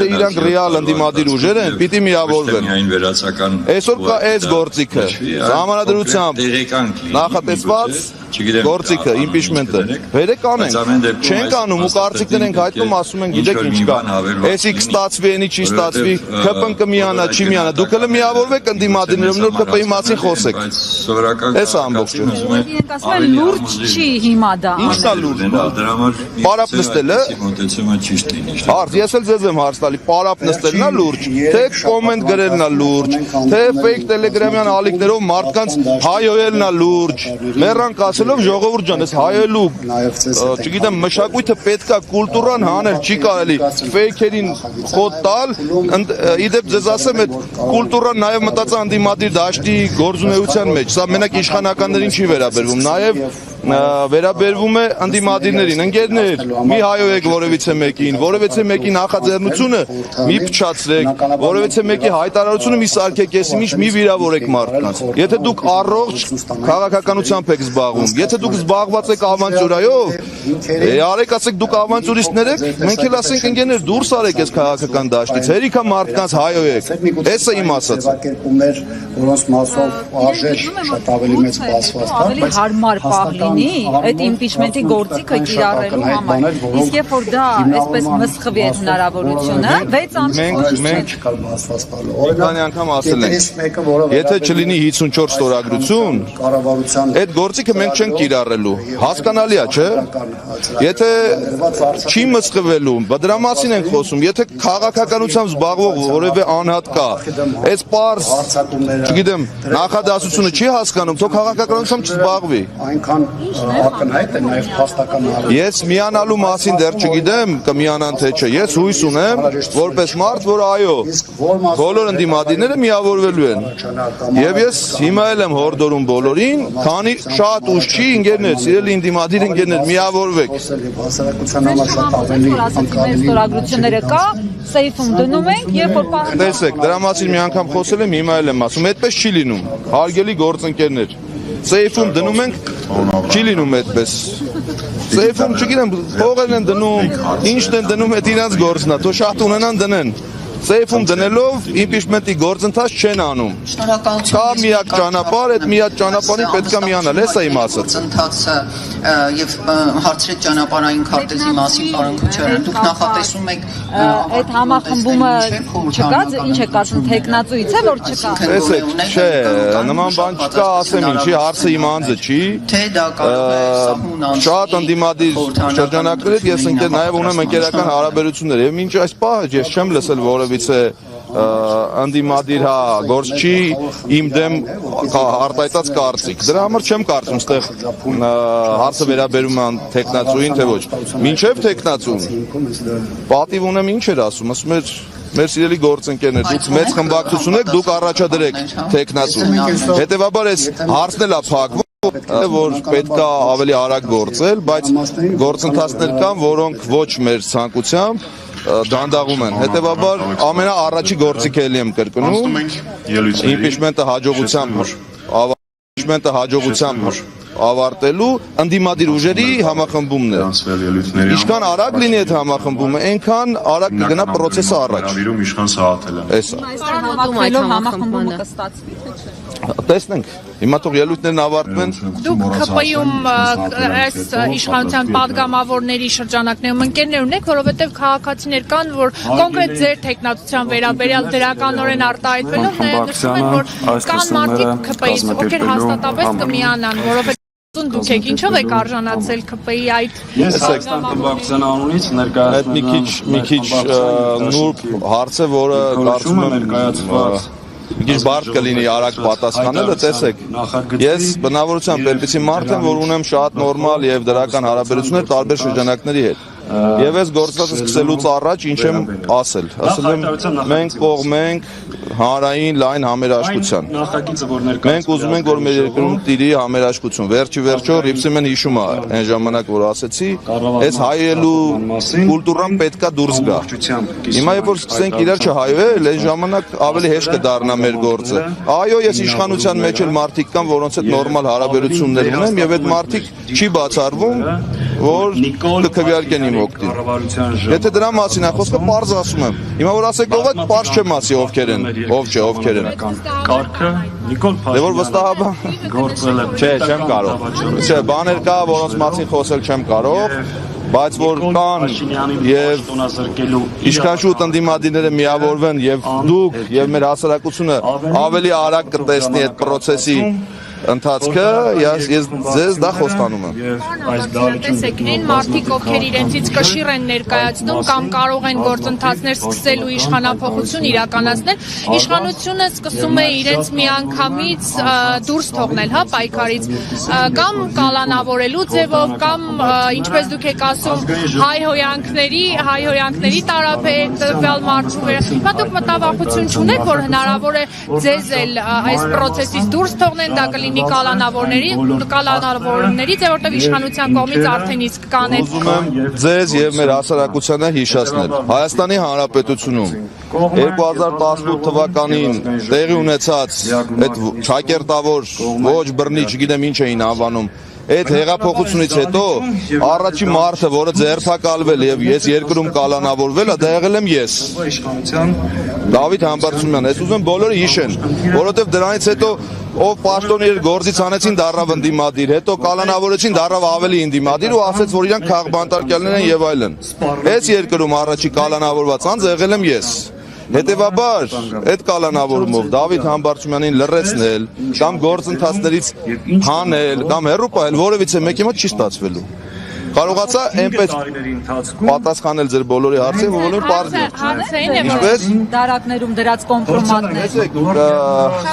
եթե իրանք ռեալ ընդդիմադիր ուժեր են, պիտի միավորվեն։ Այսօր կա այս գործիքը, համանadrությամբ նախատեսված գործիքը, impeachment-ը, վերեք անենք, չենք անում ու կարծիքներ ենք հայտնում, ասում են գիտեք ինչ կա, էսի կստացվի, էնի չի ստացվի, ԿՊ-ն կմիանա, չի միանա, դուք հələ միավորվեք ընդդիմադիրներով, նոր ԿՊ-ի մասին խոսեք, այս ամբողջը։ Իրենք ասում են լուրջ չի հիմա դա։ Ի՞նչն է լուրջ, պարապ նստելը, հարց, ես էլ ձեզ եմ հարց տալի, պարապ նստելն է լուրջ, թե կոմենտ գրելն է լուրջ, թե fake տելեգրամյան ալիքներով մարդկանց հայոյելն է լուրջ, մեռանք ասելով ժողովուրդ ջան, ես հայելու, չգիտեմ, մշակույթը պետքա կուլտուրան հանել, չի կարելի fake-երին խոտ տալ, իդեպ ձեզ ասեմ, այդ կուլտուրան նաև մտածա ընդդիմադիր դաշտի գործունեության մեջ, սա մենակ իշխանականներին չի վերաբերվում, նաև վերաբերվում է ընդդիմադիրներին, ընկերներ, մի հայոյեք որևիցե մեկին, որևիցե մեկի նախաձեռնությունը մի փչացրեք, որևիցե մեկի հայտարարությունը մի սարքեք, եսի մի վիրավորեք մարդկանց։ Եթե դուք առողջ քաղաքականությամբ եք զբաղվում, եթե դուք զբաղված եք ավանտյուրայով, արեք ասեք դուք ավանտյուրիստներ եք, մենք էլ ասենք ընկերներ դուրս արեք այս քաղաքական դաշտից, հերիքա մարդկանց հայոյեք։ Էս է իմ ասածը։ Որոնց մասով արժեր շատ ավելի մեծ բացված ավելի հարմար պահ լինի այդ impeachment-ի գործիքը կիրառելու համար։ Իսկ երբ որ դա այսպես մսխվի այդ հնարավորությունը, 6 ամիս մենք քանի անգամ ասել ենք, եթե չլինի 54 ստորագրություն, այդ գործիքը մենք չենք կիրառելու։ Հասկանալի է, չէ՞։ Եթե չի մսխվելու, դրա մասին ենք խոսում, եթե քաղաքականությամբ զբաղվող որևէ անհատ կա, այս պարզ, չգիտեմ, նախադասությունը չի հասկանում, թող քաղաքականությամբ չզբաղվի։ Այնքան ակնհայտ է նաև փաստական հարցը։ Ես միանալու մասին դեռ չգիտեմ, կմիանան թե չէ։ Ես հույս ունեմ, որպես մարդ, որ այո, բոլոր ընդդիմադիրները միավորվելու են։ Եվ ես հիմա էլ եմ հորդորում բոլորին, քանի շատ ուժ չի, ընկերներ, սիրելի ընդդիմադիր ընկերներ, միավորվեք։ Հասարակության համար շատ ավելի ստորագրությունները կա, սեյֆում դնում ենք, երբ որ պահանջում։ Տեսեք, դրա մասին մի անգամ խոսել եմ, հիմա էլ եմ ասում, այդպես չի լինում։ Հարգելի գործընկերներ, սեյֆում դնում ենք, չի լինում այդպես։ Սեյֆում չգիտեմ, փողերն են դնում, ինչն են դնում, այդ իրանց գործն է, թող շատ ունենան դնեն։ Սեյֆում դնելով impeachment-ի գործընթաց չեն անում։ Կա միակ ճանապարհ, այդ միակ ճանապարհին պետք է միանալ, էս է իմ ասածը։ Գործընթացը եւ հարցրեց ճանապարհային քարտեզի մասին պարոն Քոչարյան, դուք նախատեսում եք այդ համախմբումը չկա, ինչ է կարծում տեխնացուից է որ չկա։ Տեսեք, չէ, նման բան չկա, ասեմ ինչի, հարցը իմ անձը չի։ Թե դա կարող է սահուն անցնել։ Շատ ընդդիմադիր շրջանակներով ես նաև ունեմ ընկերական հարաբերություններ եւ մինչ այս պահը ես չեմ լսել որևիցե ընդդիմադիր հա գործ չի իմ դեմ արտահայտած կարծիք։ Դրա համար չեմ կարծում ստեղ հարցը վերաբերում է տեխնացուին թե ոչ։ Մինչև տեխնացուն պատիվ ունեմ ինչ էր ասում, ասում էր մեր սիրելի գործընկերներ, դուք մեծ խմբակցություն եք, դուք առաջադրեք տեխնացուն։ Հետևաբար այս հարցն էլ է փակվում, որ պետք է ավելի արագ գործել, բայց գործընթացներ կան, որոնք ոչ մեր ցանկությամբ դանդաղում են։ Հետևաբար ամենաառաջի գործիքը էլի եմ կրկնում, impeachment-ը հաջողությամբ ավարտելու ընդդիմադիր ուժերի համախմբումն է։ Ինչքան արագ լինի այդ համախմբումը, այնքան արագ կգնա process-ը առաջ։ Էսա։ Համախմբումը կստացվի, թե չէ։ Տեսնենք, հիմա թող ելույթներն ավարտվեն։ Դուք ԿՊ-ում այս իշխանության падգամավորների շրջանակներում ընկերներ ունեք, որովհետև քաղաքացիներ կան, որ կոնկրետ ձեր տեխնացության վերաբերյալ դրականորեն արտահայտվելով նաև նշում են, որ կան մարդիկ ԿՊ-ից, ովքեր հաստատապես կմիանան, որովհետև դուք եք ինչով եք արժանացել ԿՊ-ի այդ խմբակցության անունից ներկայացնում մի քիչ նուրբ հարց է, որը կարծում եմ ներկայացված մի քիչ բարդ կլինի արագ պատասխանելը, տեսեք, ես բնավորությամբ այդպիսի մարդ եմ, որ ունեմ շատ նորմալ եւ դրական հարաբերություններ տարբեր շրջանակների հետ։ Եվ այս գործընթացը սկսելուց առաջ ինչ եմ ասել, ասել եմ մենք կողմենք հանրային լայն համերաշխության։ Մենք ուզում ենք, որ մեր երկրում տիրի համերաշխություն։ Վերջիվերջո Ռիփսիմեն հիշում է այն ժամանակ, որ ասեցի, այս հայելու կուլտուրան պետքա դուրս գա։ Հիմա երբ որ սկսենք իրար չհայվել, այս ժամանակ ավելի հեշտ կդառնա մեր գործը։ Այո, ես իշխանության մեջ էլ մարդիկ կան, որոնց հետ նորմալ հարաբերություններ ունեմ, եւ այդ մարդիկ չի բացառվում, որ կքվեարկեն իմ օգտին։ Եթե դրա մասին է խոսքը, պարզ ասում եմ։ Հիմա որ ասեք ով է, պարզ չեմ ասի ովքեր են, ովքեր են։ Կարգը Նիկոլ Դե որ վստահաբան գործել է։ Չէ, չեմ կարող։ Չէ, բաներ կա, որոնց մասին խոսել չեմ կարող, բայց որ կան եւ ինչքանչու տնտիմադիրները միավորվեն եւ դուք եւ մեր հասարակությունը ավելի արագ կտեսնի այդ process-ի ընթացքը, ես ձեզ դա խոստանում եմ։ Տեսեք, այն մարդիկ, ովքեր իրենցից կշիռ են ներկայացնում կամ կարող են գործընթացներ սկսել ու իշխանափոխություն իրականացնել, իշխանությունը սկսում է իրենց միանգամից դուրս թողնել, հա, պայքարից, կամ կալանավորելու ձևով, կամ ինչպես դուք եք ասում, հայհոյանքների տարափել մարդու վրա։ Հիմա դուք մտավախություն չունեք, որ հնարավոր է ձեզ էլ այս process-ից դուրս թողնեն, դա կլինի կալանավորներից, որտեղ իշխանության կողմից արդեն իսկ կան այդ։ Ուզում եմ ձեզ եւ մեր հասարակությանը հիշեցնել։ Հայաստանի Հանրապետությունում 2018 թվականին տեղի ունեցած այդ ճակերտավոր ոչ բռնի, չգիտեմ ինչ էին անվանում, այդ հեղափոխությունից հետո առաջին մարդը, որը ձերբակալվել եւ ես երկրում կալանավորվել է, դա եղել եմ ես։ Դավիթ Համբարձումյան, ես ուզում եմ բոլորը հիշեն, որովհետեւ դրանից հետո ով պաշտոններ գործից անեցին դառավ ընդդիմադիր, հետո կալանավորեցին դառավ ավելի ընդդիմադիր ու ասեց, որ իրանք քաղբանտարկյալներ են եւ այլն։ Այս երկրում առաջի կալանավորված անձը եղել եմ ես։ Հետևաբար, այդ կալանավորումով Դավիթ Համբարձումյանին լռեցնել կամ գործընթացներից հանել կամ հեռու պահել որևիցե մեկի մոտ չի ստացվելու։ Կարողացա այնպես պատասխանել ձեր բոլորի հարցին, որ բոլորը պարզ է։ Ինչպես դարակներում դրած կոմպրոմատներ։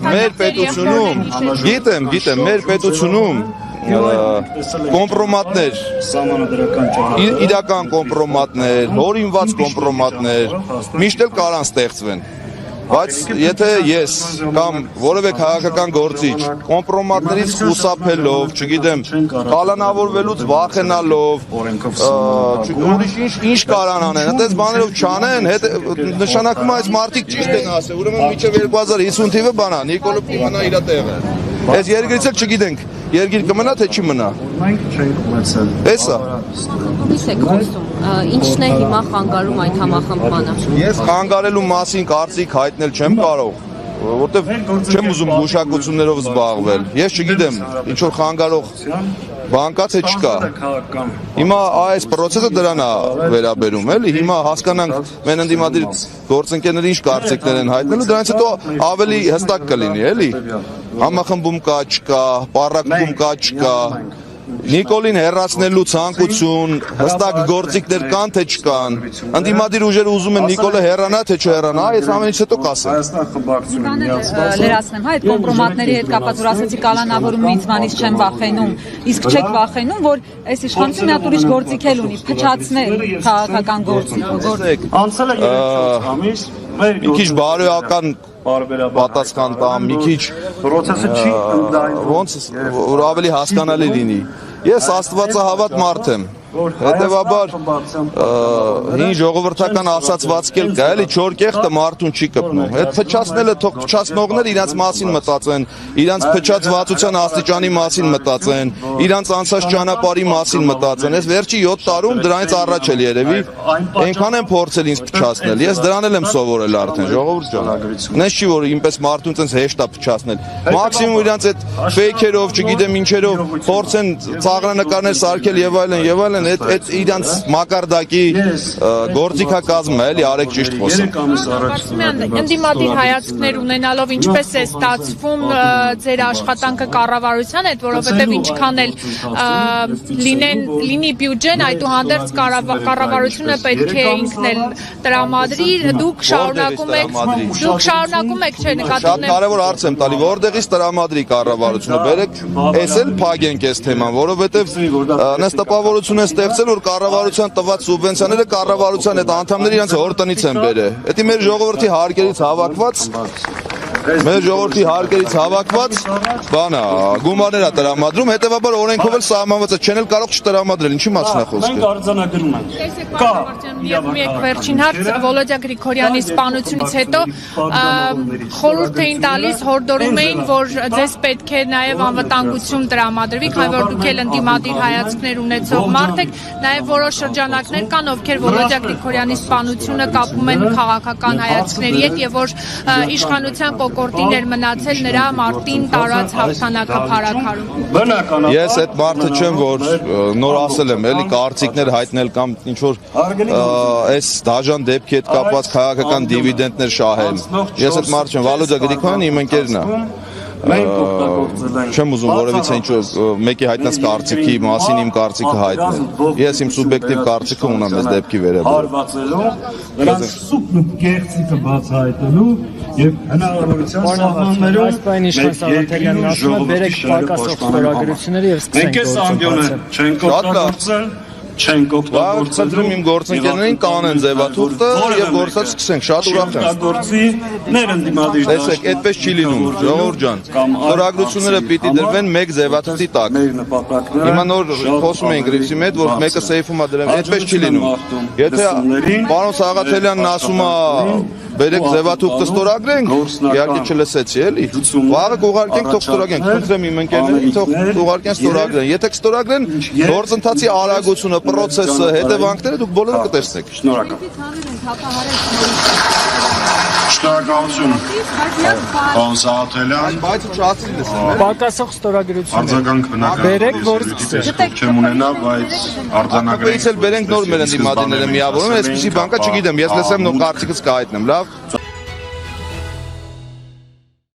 Մեր պետությունում, գիտեմ, մեր պետությունում կոմպրոմատներ, իրական կոմպրոմատներ, հորինված կոմպրոմատներ միշտ էլ կարան ստեղծվեն։ Բայց եթե ես կամ որևէ քաղաքական գործիչ կոմպրոմատներից խուսափելով, չգիտեմ, կալանավորվելուց վախենալով, ուրիշ ինչ կարան անեն, այդպես բաներով չանեն, նշանակում է այս մարդիկ ճիշտ են ասել, ուրեմն մինչև 2050 թիվը բանա, Նիկոլը կիմանա իր տեղը։ Այս երկրից էլ չգիտենք, երկիր կմնա թե չի մնա։ Էսա։ Ո՞նց եք խոսում։ Ինչն է հիմա խանգարում այդ համախմբմանը։ Ես խանգարելու մասին կարծիք հայտնել չեմ կարող, որտեվ չեմ ուզում գուշակություններով զբաղվել։ Ես չգիտեմ, ինչ որ խանգարող բան կա թե չկա։ Հիմա այս process-ը դրան է վերաբերում, էլի։ Հիմա հասկանանք մեր ընդդիմադիր գործընկերները ինչ կարծիքներ են հայտնելու, դրանից հետո ավելի հստակ կլինի, էլի։ Համախմբում կա, չկա, պառակտում կա, չկա։ Նիկոլին հեռացնելու ցանկություն, հստակ գործիքներ կան թե չկան։ Ընդդիմադիր ուժերը ուզում են Նիկոլը հեռանա թե չհեռանա, այս ամենից հետո կասեմ։ Լրացնեմ, հա, այդ կոմպրոմատների հետ կապված որ ասեցի կալանավորումից բանից չեմ վախենում, իսկ չեք վախենում, որ այս իշխանությունը մի հատ ուրիշ գործիք էլ ունի, փչացնել քաղաքական գործիք։ Անցել է 3 ամիս, մի քիչ բարոյական պատասխան տամ, մի քիչ process-ը չի ընդլայնվում։ ոնց որ ավելի հասկանալի լինի։ Ես աստվածահավատ մարդ եմ։ Հետևաբար հին ժողովրդական ասացվածք էլ կա, էլի չոր կեղտը մարդուն չի կպնում։ Այդ փչացնելը թող փչացնողները իրանց մասին մտածեն, իրանց փչացվածության աստիճանի մասին մտածեն, իրանց անցած ճանապարհի մասին մտածեն։ Ես վերջի 7 տարում դրանից առաջ էլ երևի այնքան եմ փորձել ինձ փչացնել։ Ես դրան էլ եմ սովորել արդեն, ժողովուրդ ջան։ Նես չի որ ինպես մարդուն ցենց հեշտ է փչացնել։ Մաքսիմում իրանց այդ ֆեյքերով, չգիտեմ ինչերով փորձեն ծաղրանկարներ սարքել եւ այլն, այդ իրանց մակարդակի գործիքակազմը էլի արեք ճիշտ խոսեմ։ Ընդդիմադիր հայացքներ ունենալով ինչպես է ստացվում ձեր աշխատանքը կառավարության հետ, որովհետև ինչքան էլ լինի բյուջեն, այդուհանդերձ կառավարությունը պետք է ինքն էլ տրամադրի, դուք շարունակում եք, չէ, նկատի ունեմ։ Շատ կարևոր հարց եմ տալի, որտեղից տրամադրի կառավարությունը, բերեք, էս էլ փագենք այս թեման, որովհետև նստապավորություն է ստեղծել, որ կառավարության տված սուբվենցիաները կառավարության այդ անդամները իրենց հոր տնից են բերել։ Դա մեր ժողովրդի հարկերից հավաքված Մեր ժողովրդի հարկերից հավաքված բանա, գումարներ է տրամադրում, հետևաբար օրենքով էլ սահմանված է, չեն էլ կարող չտրամադրել, ինչի մասն է Մենք խոսքը։ արձանագրում ենք։ Կա եւ մեկ վերջին հարց Վոլոդիա Գրիգորյանի սպանությունից հետո խորհուրդ էին տալիս, հորդորում էին, որ ձեզ պետք է նաեւ անվտանգություն տրամադրվի, քանի որ դուք էլ ընդդիմադիր հայացքներ ունեցող մարդ եք, նաեւ որոշ շրջանակներ կան, ովքեր Վոլոդիա Գրիգորյանի սպանությունը կապում են քաղաքական հայացքների հետ եւ որ իշխանության կոկորտին էր մնացել նրա մարտին տարած հաղթանակը փառաքարում։ Բնականաբար Ես այդ մարդը չեմ, որ նոր ասել եմ, էլի կարծիքներ հայտնել կամ ինչ որ այս դաժան դեպքի հետ կապված քաղաքական դիվիդենդներ շահել։ Ես այդ մարդ չեմ, Վալոդիա Գրիգորյանը իմ ընկերն է։ մենք օգտագործել ենք Չեմ ուզում որևիցե ինչ-որ մեկի հայտնած կարծիքի մասին իմ կարծիքը հայտնել։ Ես իմ սուբյեկտիվ կարծիքը ունեմ այս դեպքի վերաբերյալ։ հարվածելով նրանց սուպն ու կեղծիքը բացահայտելու եւ հնարավորության սահմաններում Այս բանի իշխան Սաղաթելյանն ասում է բերեք պակասող ստորագրությունները եւ Մենք այս ամբիոնը չենք օգտագործել, չենք օգտագործել։ Խնդրում իմ գործընկերներին կանեն ձևաթուղթը եւ գործած սկսենք, շատ ուրախ եմ։ Օգտագործի ներընդդիմադիր Տեսեք, այդպես չի լինում, ժողովուրդ ջան։ Ստորագրությունները պիտի դրվեն մեկ ձևաթղթի տակ։ մեր նպատակները Հիմա նոր խոսում ենք գրիպսի հետ, որ մեկը սեյֆում է դրել, այդպես չի լինում։ Եթե պարոն Սաղաթելյանն ասում է բերեք ձևաթուղթը ստորագրենք, իհարկե չլսեցի էլի։ Վաղը կուղարկենք, թող ստորագրենք, խնդրեմ իմ ընկերներին, թող ուղարկեն ստորագրեն։ Եթե կստորագրեն, գործընթացի արագությունը, process-ը, հետևանքները դուք բոլորը կտեսնեք։ Շնորհակալ։ Շնորհակալություն։ Պարոն Սաղաթելյան, Բայց չացի լսեմ։ Պակասող ստորագրությունները արձագանք Բերեք, որ բնակարարի չեմ ունենա, բայց արձանագրենք։ Իսկ էլ բերենք նոր մեր ընդդիմադիրները միավորում, այսպեսի բանկա չգիտեմ, ես լսեմ նոր կարծիքս կհայտնեմ, լավ։